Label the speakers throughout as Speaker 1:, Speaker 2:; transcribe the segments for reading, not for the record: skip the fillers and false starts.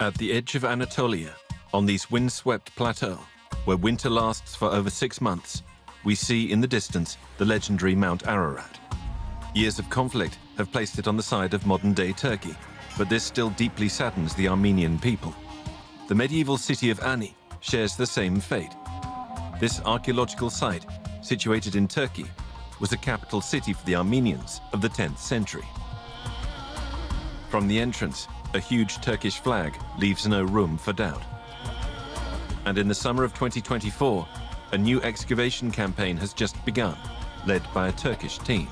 Speaker 1: At the edge of Anatolia, on this windswept plateau, where winter lasts for over 6 months, we see in the distance the legendary Mount Ararat. Years of conflict have placed it on the side of modern-day Turkey, but this still deeply saddens the Armenian people. The medieval city of Ani shares the same fate. This archaeological site, situated in Turkey, was a capital city for the Armenians of the 10th century. From the entrance, a huge Turkish flag leaves no room for doubt. And in the summer of 2024, a new excavation campaign has just begun, led by a Turkish team.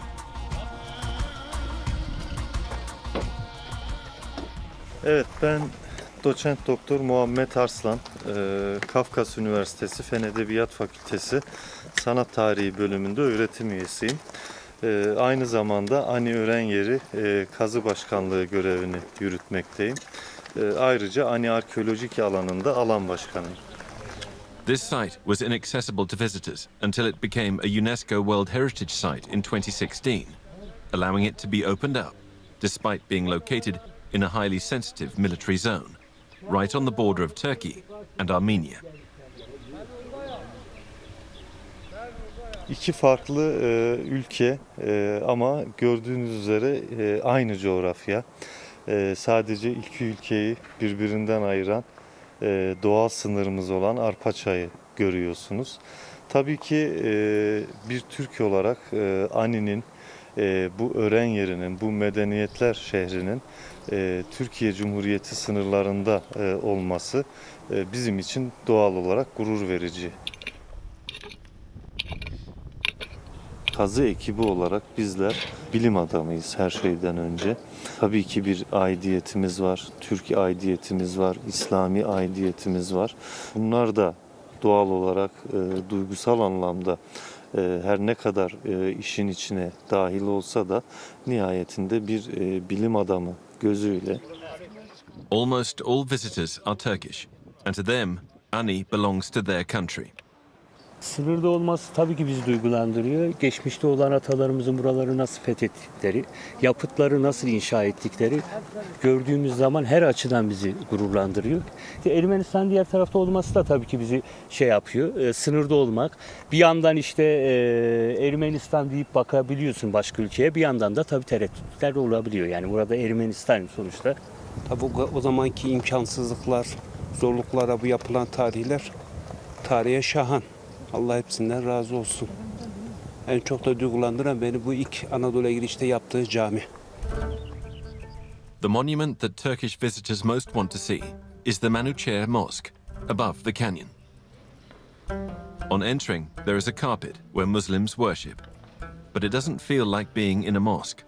Speaker 2: Evet, ben doçent doktor Muhammed Arslan, Kafkas Üniversitesi Fen Edebiyat Fakültesi Sanat Tarihi bölümünde öğretim üyesiyim. Aynı zamanda Ani Ören Yeri Kazı Başkanlığı görevini yürütmekteyim. Ayrıca Ani Arkeolojik alanında alan başkanıyım.
Speaker 1: This site was inaccessible to visitors until it became a UNESCO World Heritage Site in 2016, allowing it to be opened up, despite being located in a highly sensitive military zone, right on the border of Turkey and Armenia.
Speaker 2: İki farklı ülke ama gördüğünüz üzere aynı coğrafya. Sadece iki ülkeyi birbirinden ayıran doğal sınırımız olan Arpaçay'ı görüyorsunuz. Tabii ki bir Türk olarak Ani'nin, bu ören yerinin, bu medeniyetler şehrinin Türkiye Cumhuriyeti sınırlarında olması bizim için doğal olarak gurur verici. Kazı ekibi olarak bizler bilim adamıyız her şeyden önce. Tabii ki bir aidiyetimiz var, Türk aidiyetimiz var, İslami aidiyetimiz var. Bunlar da doğal olarak duygusal anlamda her ne kadar işin içine dahil olsa da nihayetinde bir bilim adamı gözüyle.
Speaker 1: Almost all visitors are Turkish, and to them, Ani belongs to their country.
Speaker 3: Sınırda olması tabii ki bizi duygulandırıyor. Geçmişte olan atalarımızın buraları nasıl fethettikleri, yapıtları nasıl inşa ettikleri gördüğümüz zaman her açıdan bizi gururlandırıyor. Ermenistan diğer tarafta olması da tabii ki bizi şey yapıyor. Sınırda olmak. Bir yandan işte Ermenistan deyip bakabiliyorsun başka ülkeye. Bir yandan da tabii tereddütler olabiliyor. Yani burada Ermenistan sonuçta.
Speaker 4: Tabii o zamanki imkansızlıklar, zorluklara bu yapılan tarihler tarihe şahan. Allah hepsinden razı olsun. En çok da duygulandıran beni bu ilk Anadolu'ya girişte yaptığı cami.
Speaker 1: The monument that Turkish visitors most want to see is the Manuçer Mosque, above the canyon. On entering, there is a carpet where Muslims worship, but it doesn't feel like being in a mosque.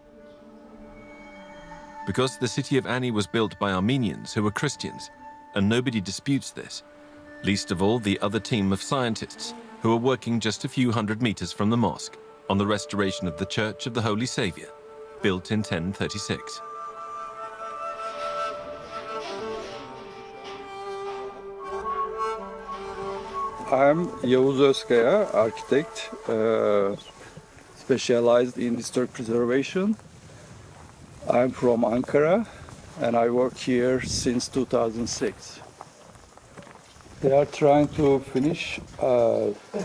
Speaker 1: Because the city of Ani was built by Armenians who were Christians, and nobody disputes this, least of all the other team of scientists who are working just a few hundred meters from the mosque on the restoration of the Church of the Holy Saviour, built in 1036.
Speaker 5: I'm Yavuz Özkaya, architect, specialized in historic preservation. I'm from Ankara and I work here since 2006. They are trying to finish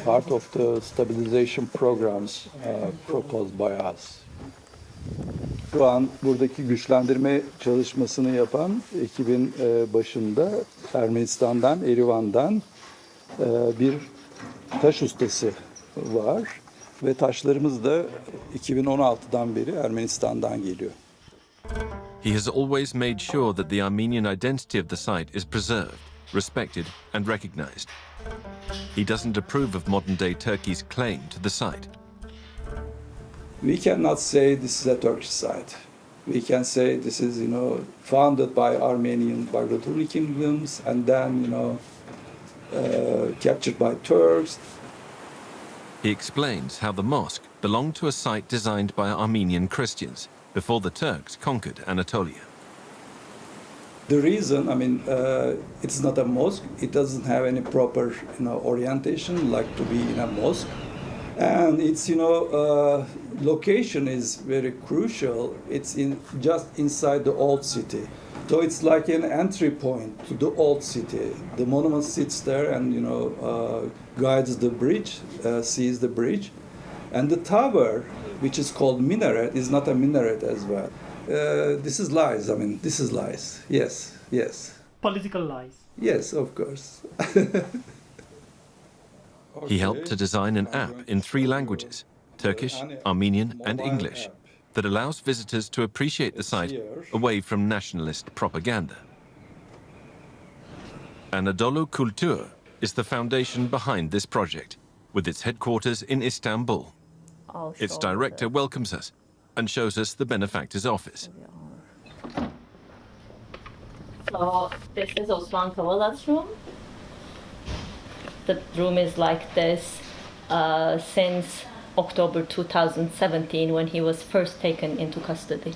Speaker 5: part of the stabilization programs proposed by us. Şu an buradaki güçlendirme çalışmasını yapan ekibin başında Ermenistan'dan, Erivan'dan bir taş ustası var ve taşlarımız da 2016'dan beri Ermenistan'dan geliyor.
Speaker 1: He has always made sure that the Armenian identity of the site is preserved, respected and recognized. He doesn't approve of modern-day Turkey's claim to the site.
Speaker 5: We cannot say this is a Turkish site. We can say this is, founded by Armenian migratory kingdoms and then, captured by Turks.
Speaker 1: He explains how the mosque belonged to a site designed by Armenian Christians before the Turks conquered Anatolia.
Speaker 5: The reason, it's not a mosque. It doesn't have any proper, orientation like to be in a mosque. And its location is very crucial. It's just inside the old city. So it's like an entry point to the old city. The monument sits there and guides the bridge, sees the bridge, and the tower, which is called minaret, is not a minaret as well. This is lies. I mean, this is lies. Yes, yes.
Speaker 6: Political lies.
Speaker 5: Yes, of course.
Speaker 1: He helped to design an app in 3 languages, Turkish, Armenian, and English, that allows visitors to appreciate the site away from nationalist propaganda. Anadolu Kultur is the foundation behind this project, with its headquarters in Istanbul. Its director welcomes us and shows us the benefactor's office.
Speaker 7: So this is Osman Kavala''s room. The room is like this since October 2017, when he was first taken into custody.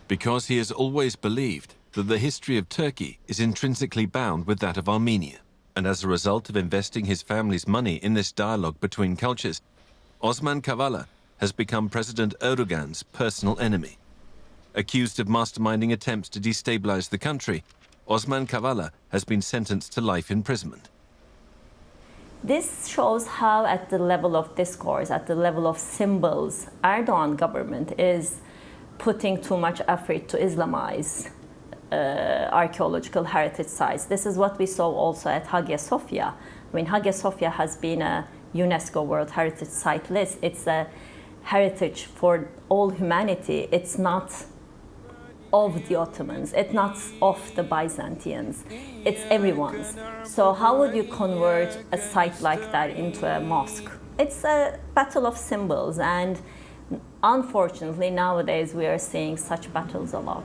Speaker 1: Because he has always believed that the history of Turkey is intrinsically bound with that of Armenia, and as a result of investing his family's money in this dialogue between cultures, Osman Kavala has become President Erdogan's personal enemy. Accused of masterminding attempts to destabilize the country, Osman Kavala has been sentenced to life imprisonment.
Speaker 7: This shows how at the level of discourse, at the level of symbols, Erdogan government is putting too much effort to Islamize archaeological heritage sites. This is what we saw also at Hagia Sophia. I mean, Hagia Sophia has been a UNESCO World Heritage Site list. It's a heritage for all humanity. It's not of the Ottomans, it's not of the Byzantines, it's everyone's. So how would you convert a site like that into a mosque? It's a battle of symbols, and unfortunately nowadays we are seeing such battles a lot.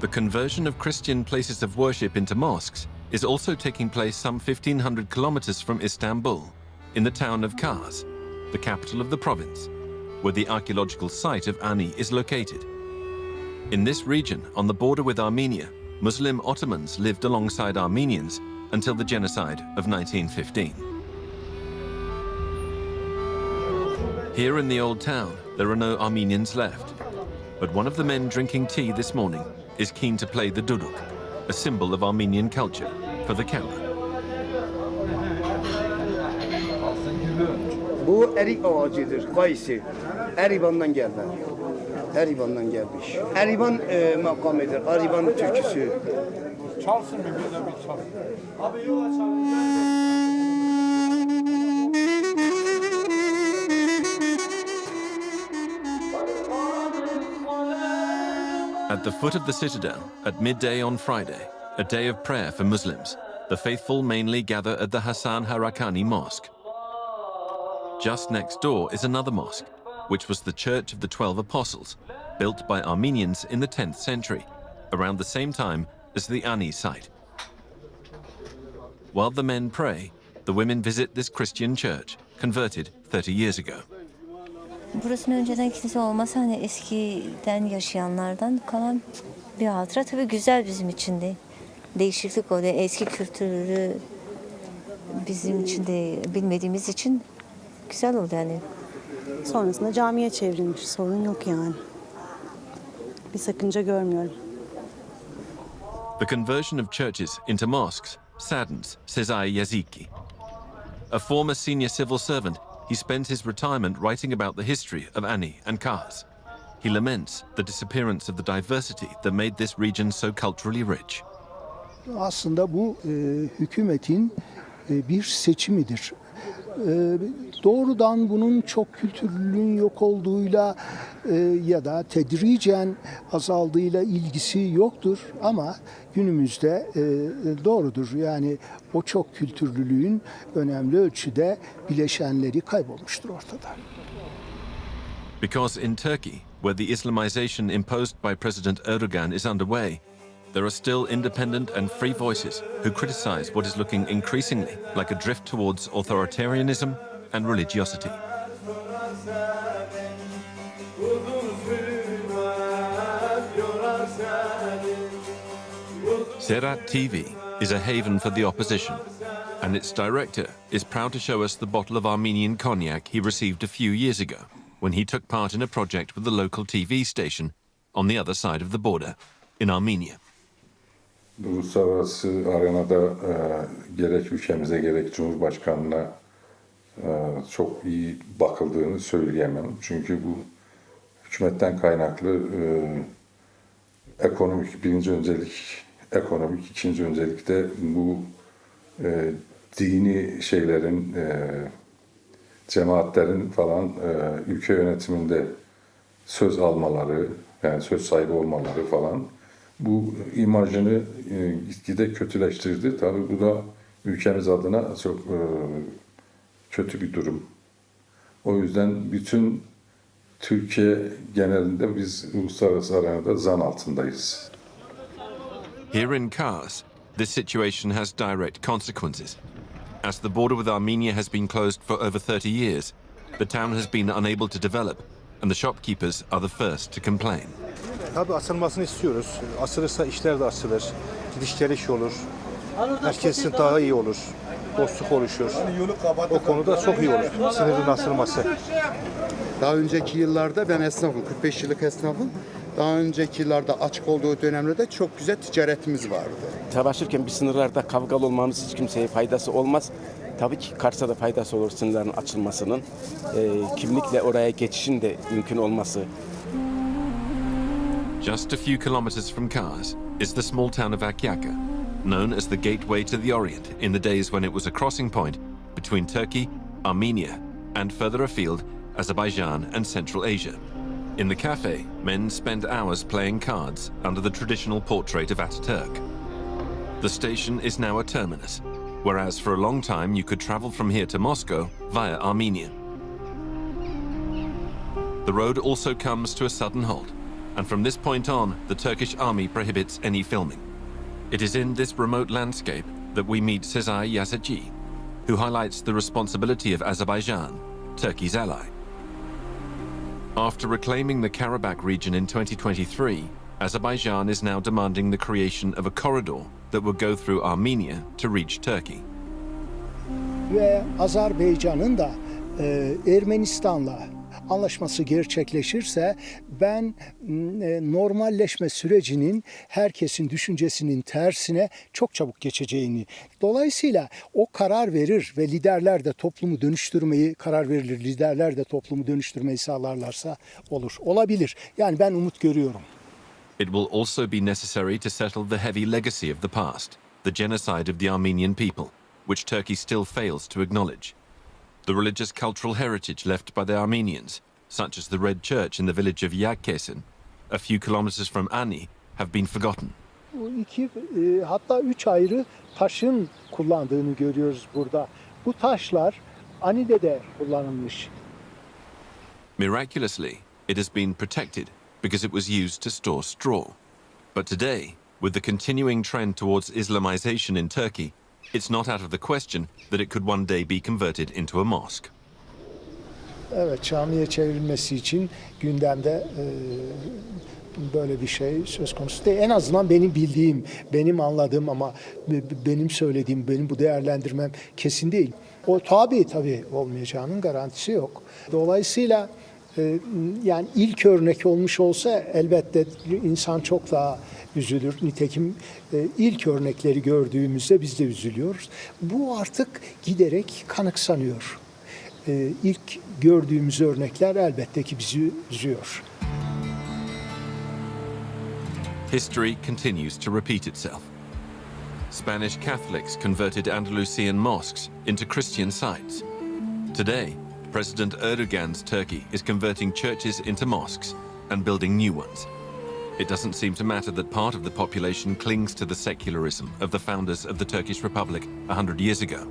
Speaker 1: The conversion of Christian places of worship into mosques is also taking place some 1,500 kilometers from Istanbul, in the town of Kars, the capital of the province, where the archaeological site of Ani is located. In this region, on the border with Armenia, Muslim Ottomans lived alongside Armenians until the genocide of 1915. Here in the old town, there are no Armenians left, but one of the men drinking tea this morning is keen to play the duduk, a symbol of Armenian culture, for the camera.
Speaker 8: Bu erik ağacıdır, kayısı. Erivan'dan geldi. Erivan'dan gelmiş. Erivan makamıdır, Erivan türküsü.
Speaker 9: Çalsın bir de bir çal. Abi yola çal.
Speaker 1: At the foot of the citadel, at midday on Friday, a day of prayer for Muslims, the faithful mainly gather at the Hasan Harakani Mosque. Just next door is another mosque, which was the Church of the 12 Apostles, built by Armenians in the 10th century, around the same time as the Ani site. While the men pray, the women visit this Christian church, converted 30 years ago.
Speaker 10: Burasının önceden kilise olmasa hani eskiden yaşayanlardan kalan bir hatıra, tabii güzel bizim için de. Değişiklik oluyor. Eski kültürü bizim için de bilmediğimiz için güzel oldu yani.
Speaker 11: Sonrasında camiye çevrilmiş. Sorun yok yani. Bir sakınca görmüyorum.
Speaker 1: The conversion of churches into mosques saddens Sezai Yaziki. A former senior civil servant, he spent his retirement writing about the history of Ani and Kars. He laments the disappearance of the diversity that made this region so culturally rich.
Speaker 12: Aslında bu hükümetin bir seçimidir. Doğrudan bunun çok kültürlülüğün yok olduğuyla ya da tedricen azaldığıyla ilgisi yoktur ama günümüzde doğrudur. Yani o çok kültürlülüğün önemli ölçüde bileşenleri kaybolmuştur ortada.
Speaker 1: Because in Turkey, where the Islamization imposed by President Erdogan is underway, there are still independent and free voices who criticize what is looking increasingly like a drift towards authoritarianism and religiosity. ARTE.tv is a haven for the opposition, and its director is proud to show us the bottle of Armenian cognac he received a few years ago when he took part in a project with the local TV station on the other side of the border in Armenia.
Speaker 9: Uluslararası arenada gerek ülkemize gerek Cumhurbaşkanı'na çok iyi bakıldığını söyleyemem. Çünkü bu hükümetten kaynaklı ekonomik, birinci öncelik ekonomik, ikinci öncelik de bu dini şeylerin, cemaatlerin falan ülke yönetiminde söz almaları, yani söz sahibi olmaları falan bu imajını gitgide kötüleştirdi. Tabii bu da ülkemiz adına çok kötü bir durum. O yüzden bütün Türkiye genelinde biz uluslararası arenada zan altındayız.
Speaker 1: Here in Kars, this situation has direct consequences. As the border with Armenia has been closed for over 30 years, the town has been unable to develop, and the shopkeepers are the first to complain.
Speaker 6: Tabii açılmasını istiyoruz. Açılırsa işler de açılır. Gidiş geliş olur. Herkesin daha iyi olur. Dostluk oluşur. O konuda çok iyi olur. Sınırın açılması.
Speaker 13: Daha önceki yıllarda ben esnafım, 45 yıllık esnafım. Daha önceki yıllarda açık olduğu dönemlerde çok güzel ticaretimiz vardı.
Speaker 14: Savaşırken bir sınırlarda kavgalı olmamız hiç kimseye faydası olmaz. Tabii ki Kars'a da faydası olur sınırların açılmasının. Kimlikle oraya geçişin de mümkün olması.
Speaker 1: Just a few kilometers from Kars is the small town of Akyaka, known as the gateway to the Orient in the days when it was a crossing point between Turkey, Armenia, and further afield, Azerbaijan and Central Asia. In the cafe, men spend hours playing cards under the traditional portrait of Ataturk. The station is now a terminus, whereas for a long time you could travel from here to Moscow via Armenia. The road also comes to a sudden halt, and from this point on, the Turkish army prohibits any filming. It is in this remote landscape that we meet Sezai Yazıcı, who highlights the responsibility of Azerbaijan, Turkey's ally. After reclaiming the Karabakh region in 2023, Azerbaijan is now demanding the creation of a corridor that will go through Armenia to reach Turkey.
Speaker 12: Ve Azerbaycan'ın da Ermenistan'la anlaşması gerçekleşirse ben normalleşme sürecinin herkesin düşüncesinin tersine çok çabuk geçeceğini, dolayısıyla o karar verir ve liderler de toplumu dönüştürmeyi karar verilir, liderler de toplumu dönüştürmeyi sağlarlarsa olur, olabilir. Yani ben umut görüyorum.
Speaker 1: It will also be necessary to settle the heavy legacy of the past, the genocide of the Armenian people, which Turkey still fails to acknowledge. The religious cultural heritage left by the Armenians, such as the Red Church in the village of Yakkesin, a few kilometers from Ani, have been forgotten.
Speaker 12: Hatta 3 ayrı taşın kullandığını görüyoruz burada. Bu taşlar Ani'de de kullanılmış.
Speaker 1: Miraculously, it has been protected because it was used to store straw. But today, with the continuing trend towards Islamization in Turkey, it's not out of the question that it could one day be converted into a mosque.
Speaker 12: Evet, camiye çevrilmesi için gündemde böyle bir şey söz konusu değil. En azından benim bildiğim, benim anladığım ama benim söylediğim, benim bu değerlendirmem kesin değil. O tabii olmayacağının garantisi yok. Dolayısıyla yani ilk örnek olmuş olsa elbette insan çok daha üzülür. Nitekim ilk örnekleri gördüğümüzde biz de üzülüyoruz. Bu artık giderek kanıksanıyor. İlk gördüğümüz örnekler elbette ki bizi üzüyor.
Speaker 1: History continues to repeat itself. Spanish Catholics converted Andalusian mosques into Christian sites. Today, President Erdogan's Turkey is converting churches into mosques and building new ones. It doesn't seem to matter that part of the population clings to the secularism of the founders of the Turkish Republic 100 years ago.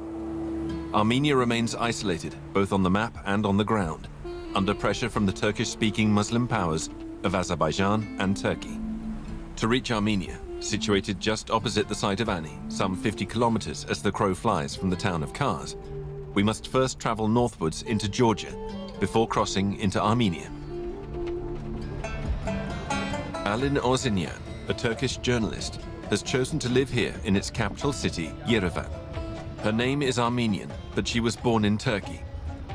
Speaker 1: Armenia remains isolated, both on the map and on the ground, under pressure from the Turkish-speaking Muslim powers of Azerbaijan and Turkey. To reach Armenia, situated just opposite the site of Ani, some 50 kilometers as the crow flies from the town of Kars, we must first travel northwards into Georgia before crossing into Armenia. Alin Ozinyan, a Turkish journalist, has chosen to live here in its capital city, Yerevan. Her name is Armenian, but she was born in Turkey,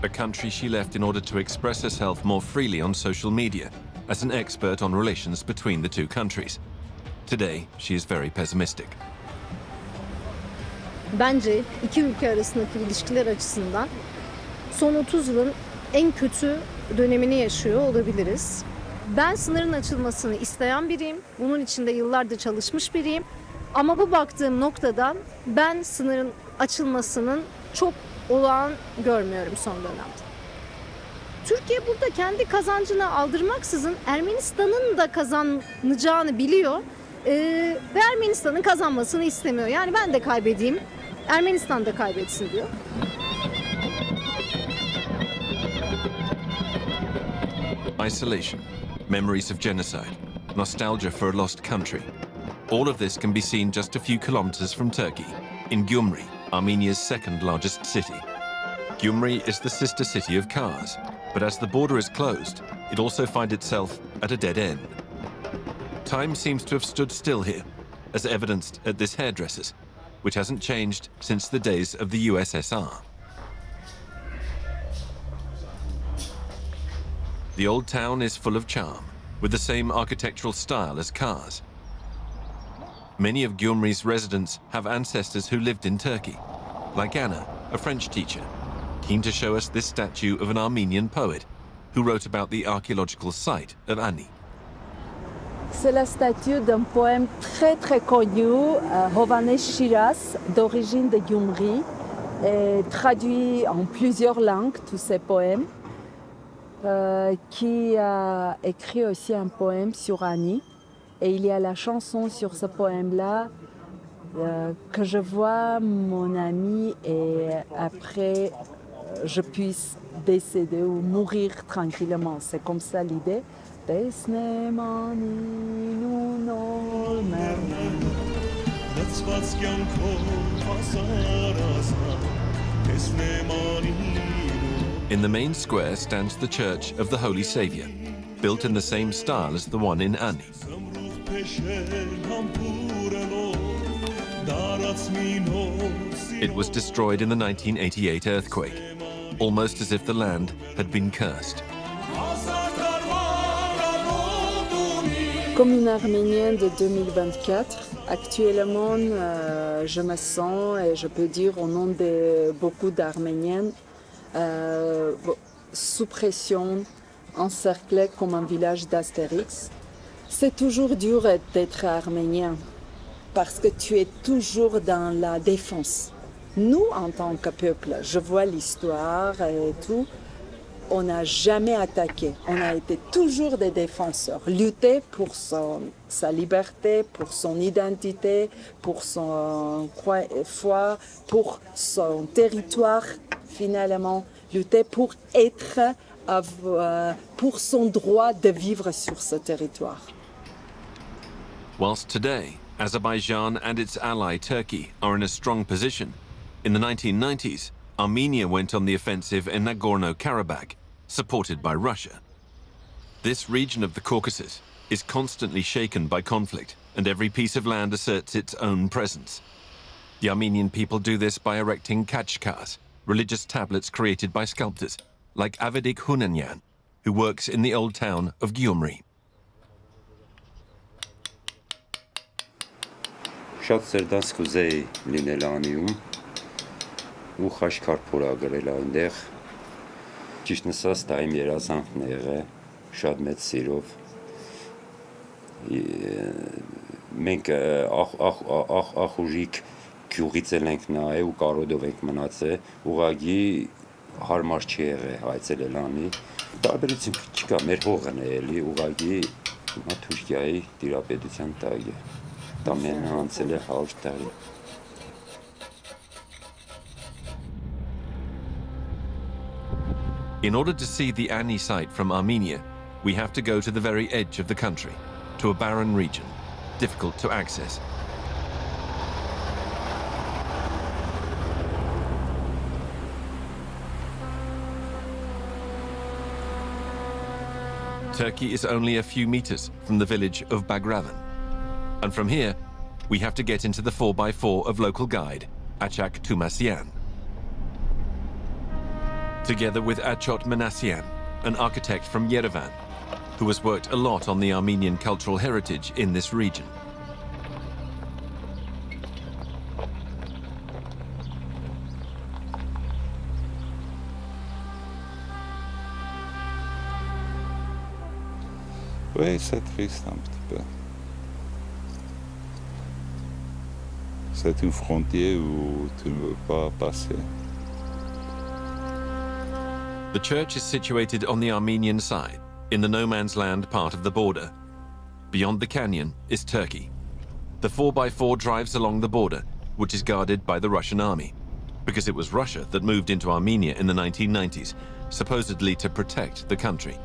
Speaker 1: a country she left in order to express herself more freely on social media as an expert on relations between the two countries. Today, she is very pessimistic.
Speaker 15: Bence iki ülke arasındaki ilişkiler açısından son 30 yılın en kötü dönemini yaşıyor olabiliriz. Ben sınırın açılmasını isteyen biriyim. Bunun için de yıllardır çalışmış biriyim. Ama bu baktığım noktadan ben sınırın açılmasının çok olağan görmüyorum son dönemde. Türkiye burada kendi kazancını aldırmaksızın Ermenistan'ın da kazanacağını biliyor ve Ermenistan'ın kazanmasını istemiyor. Yani ben de kaybedeyim, Ermenistan da kaybetsin diyor.
Speaker 1: Isolation, memories of genocide, nostalgia for a lost country. All of this can be seen just a few kilometers from Turkey, in Gyumri, Armenia's second largest city. Gyumri is the sister city of Kars, but as the border is closed, it also finds itself at a dead end. Time seems to have stood still here, as evidenced at this hairdresser's, which hasn't changed since the days of the USSR. The old town is full of charm, with the same architectural style as Kars. Many of Gyumri's residents have ancestors who lived in Turkey, like Anna, a French teacher, keen to show us this statue of an Armenian poet who wrote about the archaeological site of Ani.
Speaker 16: C'est la statue d'un poème très très connu, Hovannes Shiraz, d'origine de Gyumri, et traduit en plusieurs langues tous ces poèmes, qui a écrit aussi un poème sur Ani. Et il y a la chanson sur ce poème-là, que je vois mon ami et après je puisse décéder ou mourir tranquillement. C'est comme ça l'idée.
Speaker 1: In the main square stands the Church of the Holy Saviour, built in the same style as the one in Ani. It was destroyed in the 1988 earthquake, almost as if the land had been cursed.
Speaker 16: Comme une Arménienne de 2024, actuellement, je me sens, et je peux dire au nom de beaucoup d'Arméniennes, sous pression, encerclée comme un village d'Astérix. C'est toujours dur d'être arménien parce que tu es toujours dans la défense. Nous, en tant que peuple, je vois l'histoire et tout, on n'a jamais attaqué. On a été toujours des défenseurs, lutter pour sa liberté, pour son identité, pour son foi, pour son territoire, finalement, lutter pour pour son droit de vivre sur ce territoire.
Speaker 1: Whilst today, Azerbaijan and its ally Turkey are in a strong position, in the 1990s, Armenia went on the offensive in Nagorno-Karabakh, supported by Russia. This region of the Caucasus is constantly shaken by conflict, and every piece of land asserts its own presence. The Armenian people do this by erecting kachkas, religious tablets created by sculptors, like Avedik Hunanyan, who works in the old town of Gyumri.
Speaker 17: Շատ սերդանց կուզեի լինել Անիում ու խաշքար փորագրել այնտեղ ճիշտ նսած դա իմ երազանքն է եղել շատ մեծ սիրով մենք ախուժիկ գյուղից ենք նայել ու կարոդով ենք մնացել ուղղակի հարմար չի եղել այցելել Անի տարբերություն չկա մեր հողն է էլի ուղղակի հիմա Թուրքիայի տիրապետության տակ է
Speaker 1: In order to see the Ani site from Armenia, we have to go to the very edge of the country, to a barren region, difficult to access. Turkey is only a few meters from the village of Bagravan. And from here, we have to get into the 4x4 of local guide, Achak Tumasyan. Together with Achot Manassian, an architect from Yerevan, who has worked a lot on the Armenian cultural heritage in this region.
Speaker 18: Oui, c'est triste un petit peu. C'est une frontière où tu ne veux pas passer.
Speaker 1: The church is situated on the Armenian side, in the no man's land part of the border. Beyond the canyon is Turkey. The 4x4 drives along the border, which is guarded by the Russian army, because it was Russia that moved into Armenia in the 1990s, supposedly to protect the country.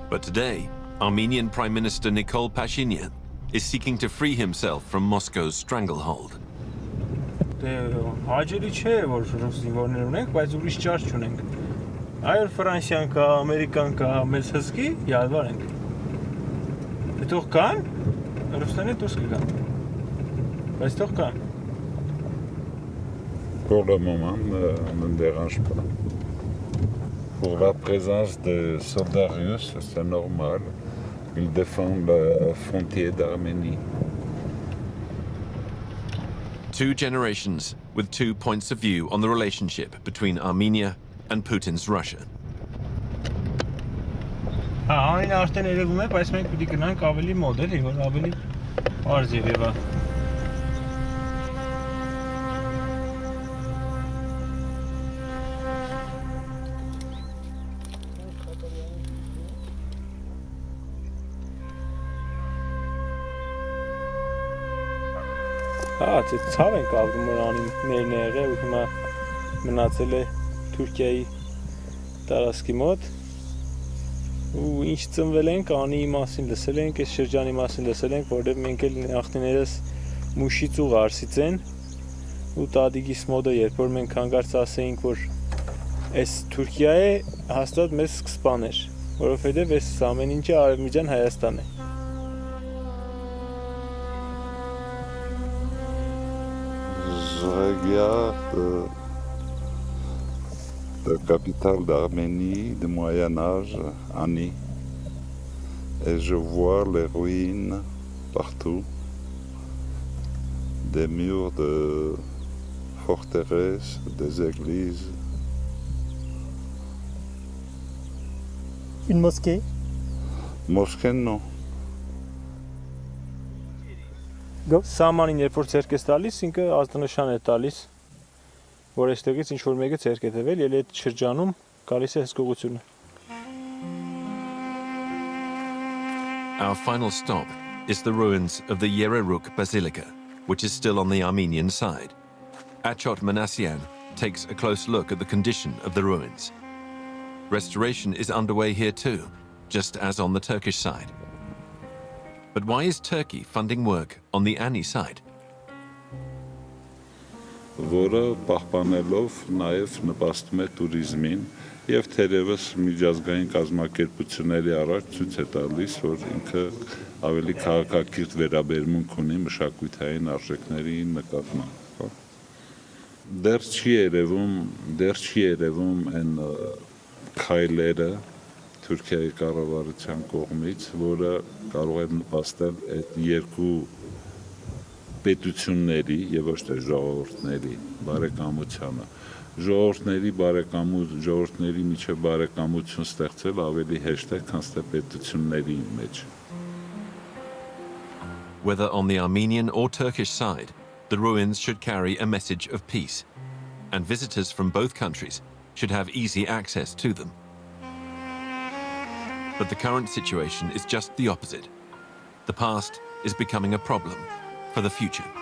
Speaker 1: But today, Armenian Prime Minister Nikol Pashinyan is seeking to free himself from Moscow's stranglehold.
Speaker 19: Հաճելի չէ, որ զինվորներ ունենք, բայց ուրիշ ճար չունենք։ Այլ Ֆրանսիան կա, Ամերիկան կա, մեծ հսկի, յալվար ենք։ Թող կան, Ռուսաստանը դուրս կգան։ Բայց թող կան։
Speaker 18: Pour le moment, ne me dérange pas. Pour la présence de soldats russes, c'est normal. Ils défendent la frontière d'Arménie.
Speaker 1: Two generations with two points of view on the relationship between Armenia and Putin's Russia.
Speaker 19: Այն արդեն երևում է, բայց մենք պիտի գնանք ավելի մոտ, էլի, որ ավելի պարզ երևա։ Ցավ ենք ապրում, որ անի մերն է եղել ու հիմա մնացել է Թուրքիայի տարածքի մոտ ու ինչ ծնվել ենք, անի մասին լսել ենք, այս շրջանի մասին լսել ենք, որովհետև մենք էլ նախնիներս Մուշից ու Ղարսից են ու տատիկիս մոդը երբ որ մենք հանգարց ասեինք, որ այս Թուրքիա է, հաստատ մեզ կսպաներ, որովհետև այս ամեն ինչը Արևմտյան Հայաստան է։
Speaker 18: Je regarde la capitale d'Arménie du Moyen-Âge, Ani, et je vois les ruines partout, des murs de forteresses, des églises.
Speaker 20: Une mosquée?
Speaker 18: Mosquée, non.
Speaker 19: Սամանին երբ որ ցերկ ես տալիս, ինքը ազդանշան է տալիս, որ այստեղից ինչ որ մեկը ցերկ է տվել, ելի այդ շրջանում գալիս է հսկողությունը։
Speaker 1: Our final stop is the ruins of the Yereruk Basilica, which is still on the Armenian side. Achot Manassian takes a close look at the condition of the ruins. Restoration is underway here too, just as on the Turkish side. But why is Turkey funding work on the Ani side?
Speaker 18: Որը պահպանելով նաև նպաստում է туриզմին եւ թերևս միջազգային կազմակերպությունների առաջ ցույց է տալիս, որ ինքը ավելի քաղաքակիրթ վերաբերմունք ունի մշակութային արժեքների նկատմամբ։ Դեռ չի երևում այն քայլերը Թուրքիայի կառավարության կողմից, որը կարող է նպաստել այդ երկու պետությունների եւ ոչ թե ժողովուրդների բարեկամությանը։ Ժողովուրդների միջև բարեկամություն ստեղծել ավելի հեշտ է, քան թե պետությունների մեջ։
Speaker 1: Whether on the Armenian or Turkish side, the ruins should carry a message of peace, and visitors from both countries should have easy access to them. But the current situation is just the opposite. The past is becoming a problem for the future.